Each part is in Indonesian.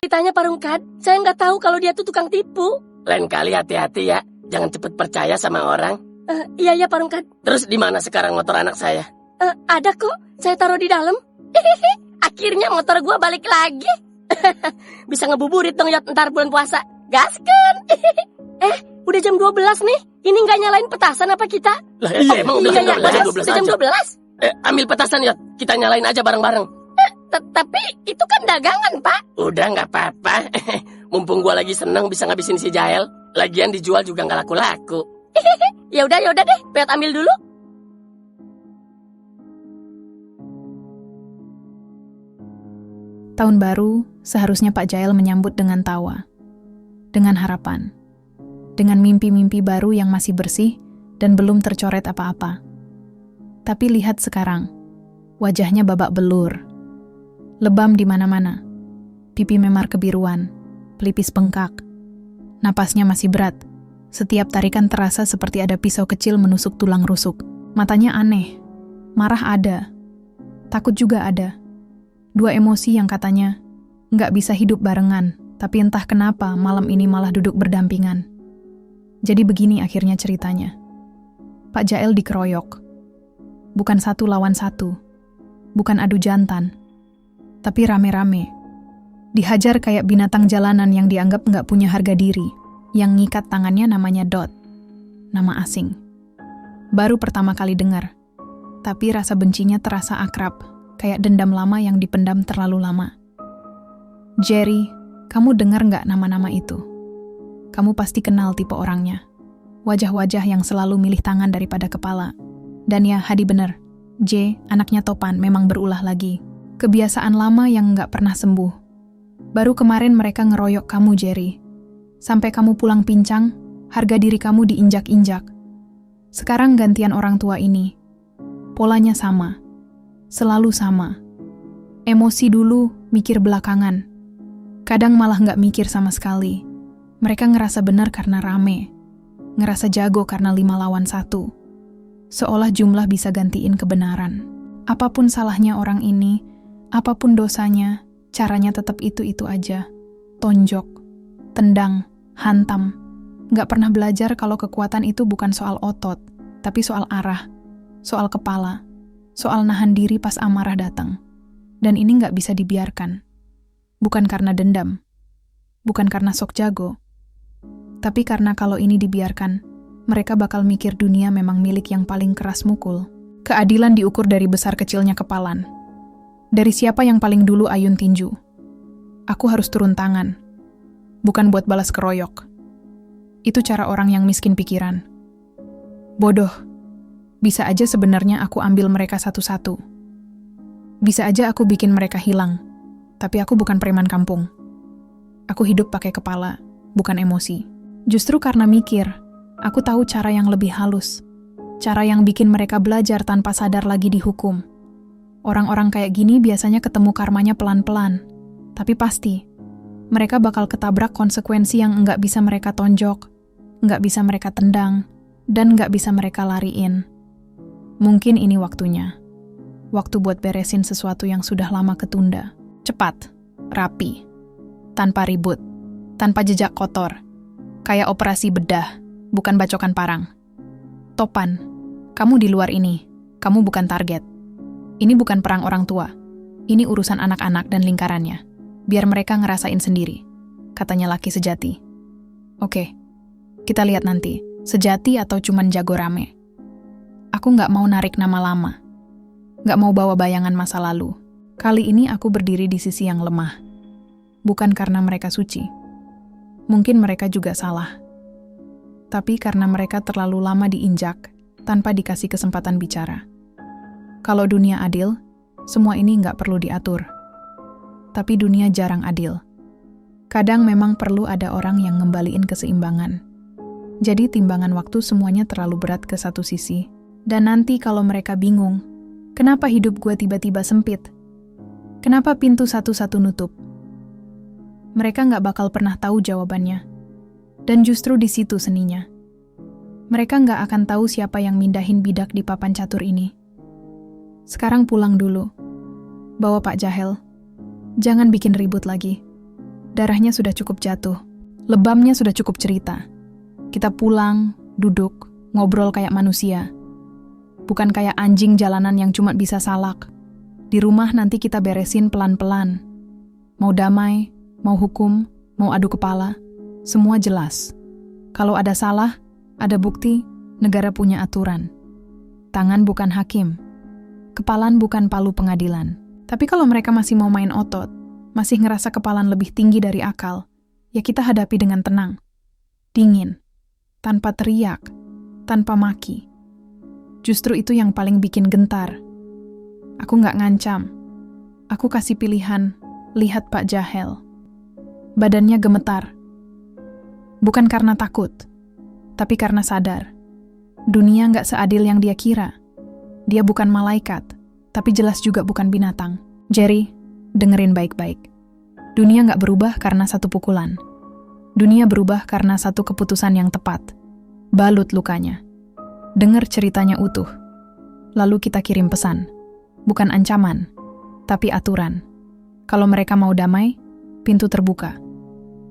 Ceritanya Pak Rungkat, saya nggak tahu kalau dia tuh tukang tipu. Lain kali hati-hati ya, jangan cepet percaya sama orang. Iya Pak Rungkat. Terus di mana sekarang motor anak saya? Ada kok, saya taruh di dalam. Akhirnya motor gua balik lagi. Bisa ngebuburit dong Yot ntar bulan puasa. Gasken. Udah jam 12 nih. Ini nggak nyalain petasan apa kita? Lah iya, emang udah jam 12 aja. Ambil petasan Yot, kita nyalain aja bareng-bareng. Tapi itu kan dagangan Pak. Udah nggak apa-apa. Mumpung gua lagi seneng bisa ngabisin si Jael. Lagian dijual juga nggak laku-laku. Ya udah deh, Peyot ambil dulu. Tahun baru seharusnya Pak Jael menyambut dengan tawa, dengan harapan, dengan mimpi-mimpi baru yang masih bersih dan belum tercoret apa-apa. Tapi lihat sekarang, wajahnya babak belur, lebam di mana-mana, pipi memar kebiruan, pelipis bengkak, napasnya masih berat. Setiap tarikan terasa seperti ada pisau kecil menusuk tulang rusuk. Matanya aneh, marah ada, takut juga ada. Dua emosi yang katanya nggak bisa hidup barengan, tapi entah kenapa malam ini malah duduk berdampingan. Jadi begini akhirnya ceritanya. Pak Jael dikeroyok. Bukan 1 lawan 1, bukan adu jantan, tapi rame-rame. Dihajar kayak binatang jalanan yang dianggap nggak punya harga diri. Yang ngikat tangannya namanya Dot, nama asing. Baru pertama kali dengar, tapi rasa bencinya terasa akrab, kayak dendam lama yang dipendam terlalu lama. Jerry, kamu dengar nggak nama-nama itu? Kamu pasti kenal tipe orangnya. Wajah-wajah yang selalu milih tangan daripada kepala. Dan ya, Hadi bener. J, anaknya Topan, memang berulah lagi. Kebiasaan lama yang nggak pernah sembuh. Baru kemarin mereka ngeroyok kamu, Jerry. Sampai kamu pulang pincang, harga diri kamu diinjak-injak. Sekarang gantian orang tua ini. Polanya sama. Selalu sama. Emosi dulu, mikir belakangan. Kadang malah nggak mikir sama sekali. Mereka ngerasa benar karena rame. Ngerasa jago karena 5 lawan 1. Seolah jumlah bisa gantiin kebenaran. Apapun salahnya orang ini, apapun dosanya, caranya tetap itu-itu aja. Tonjok, tendang, hantam. Nggak pernah belajar kalau kekuatan itu bukan soal otot, tapi soal arah, soal kepala, soal nahan diri pas amarah datang. Dan ini nggak bisa dibiarkan. Bukan karena dendam, bukan karena sok jago, tapi karena kalau ini dibiarkan, mereka bakal mikir dunia memang milik yang paling keras mukul. Keadilan diukur dari besar kecilnya kepalan. Dari siapa yang paling dulu ayun tinju. Aku harus turun tangan. Bukan buat balas keroyok. Itu cara orang yang miskin pikiran. Bodoh. Bisa aja sebenarnya aku ambil mereka satu-satu. Bisa aja aku bikin mereka hilang. Tapi aku bukan preman kampung. Aku hidup pakai kepala, bukan emosi. Justru karena mikir, aku tahu cara yang lebih halus. Cara yang bikin mereka belajar tanpa sadar lagi dihukum. Orang-orang kayak gini biasanya ketemu karmanya pelan-pelan. Tapi pasti, mereka bakal ketabrak konsekuensi yang nggak bisa mereka tonjok, nggak bisa mereka tendang, dan nggak bisa mereka lariin. Mungkin ini waktunya. Waktu buat beresin sesuatu yang sudah lama ketunda. Cepat, rapi, tanpa ribut, tanpa jejak kotor. Kayak operasi bedah, bukan bacokan parang. Topan, kamu di luar ini. Kamu bukan target. Ini bukan perang orang tua. Ini urusan anak-anak dan lingkarannya. Biar mereka ngerasain sendiri, katanya laki sejati. Oke, kita lihat nanti, sejati atau cuman jago rame. Aku nggak mau narik nama lama. Nggak mau bawa bayangan masa lalu. Kali ini aku berdiri di sisi yang lemah. Bukan karena mereka suci. Mungkin mereka juga salah. Tapi karena mereka terlalu lama diinjak, tanpa dikasih kesempatan bicara. Kalau dunia adil, semua ini nggak perlu diatur. Tapi dunia jarang adil. Kadang memang perlu ada orang yang ngembaliin keseimbangan. Jadi timbangan waktu semuanya terlalu berat ke satu sisi. Dan nanti kalau mereka bingung, kenapa hidup gue tiba-tiba sempit? Kenapa pintu satu-satu nutup? Mereka nggak bakal pernah tahu jawabannya. Dan justru di situ seninya. Mereka nggak akan tahu siapa yang mindahin bidak di papan catur ini. Sekarang pulang dulu. Bawa Pak Jahel. Jangan bikin ribut lagi. Darahnya sudah cukup jatuh. Lebamnya sudah cukup cerita. Kita pulang, duduk, ngobrol kayak manusia. Bukan kayak anjing jalanan yang cuma bisa salak. Di rumah nanti kita beresin pelan-pelan. Mau damai, mau hukum, mau adu kepala, semua jelas. Kalau ada salah, ada bukti, negara punya aturan. Tangan bukan hakim. Kepalan bukan palu pengadilan. Tapi kalau mereka masih mau main otot, masih ngerasa kepalan lebih tinggi dari akal, ya kita hadapi dengan tenang. Dingin. Tanpa teriak. Tanpa maki. Justru itu yang paling bikin gentar. Aku nggak ngancam. Aku kasih pilihan, lihat Pak Jahel. Badannya gemetar. Bukan karena takut, tapi karena sadar. Dunia nggak seadil yang dia kira. Dia bukan malaikat, tapi jelas juga bukan binatang. Jerry, dengerin baik-baik. Dunia nggak berubah karena satu pukulan. Dunia berubah karena satu keputusan yang tepat. Balut lukanya. Dengar ceritanya utuh. Lalu kita kirim pesan. Bukan ancaman, tapi aturan. Kalau mereka mau damai, pintu terbuka.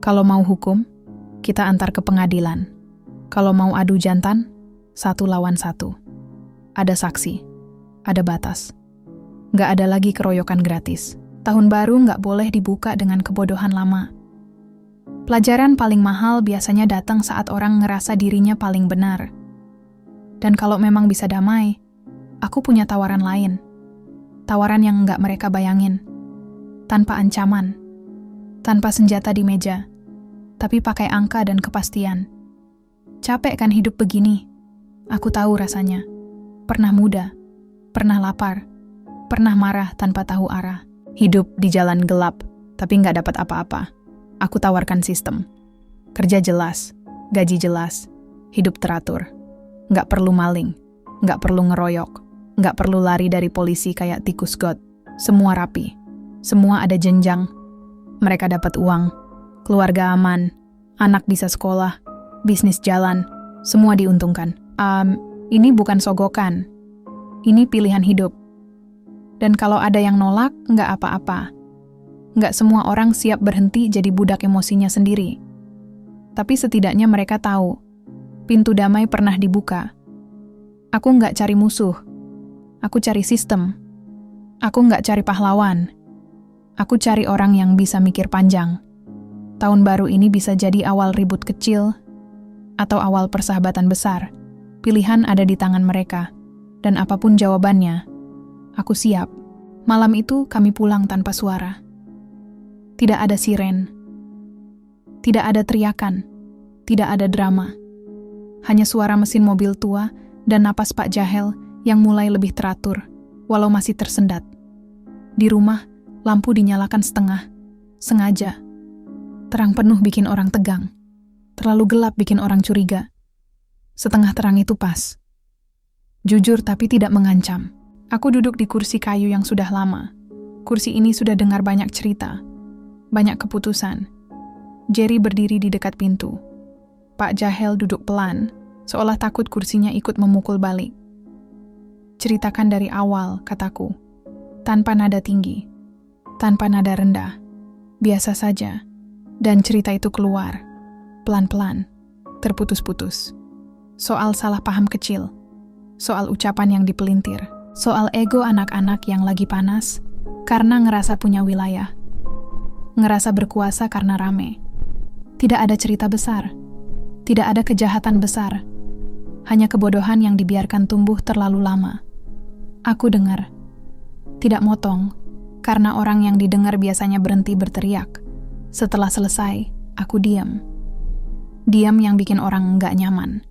Kalau mau hukum, kita antar ke pengadilan. Kalau mau adu jantan, 1 lawan 1. Ada saksi, ada batas. Nggak ada lagi keroyokan gratis. Tahun baru nggak boleh dibuka dengan kebodohan lama. Pelajaran paling mahal biasanya datang saat orang ngerasa dirinya paling benar. Dan kalau memang bisa damai, aku punya tawaran lain. Tawaran yang nggak mereka bayangin. Tanpa ancaman. Tanpa senjata di meja. Tapi pakai angka dan kepastian. Capek kan hidup begini? Aku tahu rasanya. Pernah muda, pernah lapar, pernah marah tanpa tahu arah. Hidup di jalan gelap, tapi nggak dapat apa-apa. Aku tawarkan sistem. Kerja jelas, gaji jelas, hidup teratur. Nggak perlu maling, nggak perlu ngeroyok, nggak perlu lari dari polisi kayak tikus got. Semua rapi, semua ada jenjang. Mereka dapat uang, keluarga aman, anak bisa sekolah, bisnis jalan, semua diuntungkan. Ini bukan sogokan. Ini pilihan hidup. Dan kalau ada yang nolak, nggak apa-apa. Nggak semua orang siap berhenti jadi budak emosinya sendiri. Tapi setidaknya mereka tahu, pintu damai pernah dibuka. Aku nggak cari musuh. Aku cari sistem. Aku nggak cari pahlawan. Aku cari orang yang bisa mikir panjang. Tahun baru ini bisa jadi awal ribut kecil, atau awal persahabatan besar. Pilihan ada di tangan mereka, dan apapun jawabannya, aku siap. Malam itu kami pulang tanpa suara. Tidak ada siren. Tidak ada teriakan. Tidak ada drama. Hanya suara mesin mobil tua dan napas Pak Jahel yang mulai lebih teratur, walau masih tersendat. Di rumah, lampu dinyalakan setengah, sengaja. Terang penuh bikin orang tegang. Terlalu gelap bikin orang curiga. Setengah terang itu pas. Jujur tapi tidak mengancam. Aku duduk di kursi kayu yang sudah lama. Kursi ini sudah dengar banyak cerita, banyak keputusan. Jerry berdiri di dekat pintu. Pak Jahel duduk pelan, seolah takut kursinya ikut memukul balik. Ceritakan dari awal, kataku. Tanpa nada tinggi, tanpa nada rendah. Biasa saja. Dan cerita itu keluar. Pelan-pelan, terputus-putus. Soal salah paham kecil, soal ucapan yang dipelintir, soal ego anak-anak yang lagi panas karena ngerasa punya wilayah, ngerasa berkuasa karena rame. Tidak ada cerita besar, tidak ada kejahatan besar, hanya kebodohan yang dibiarkan tumbuh terlalu lama. Aku dengar, tidak motong, karena orang yang didengar biasanya berhenti berteriak. Setelah selesai, aku diam. Diam yang bikin orang nggak nyaman.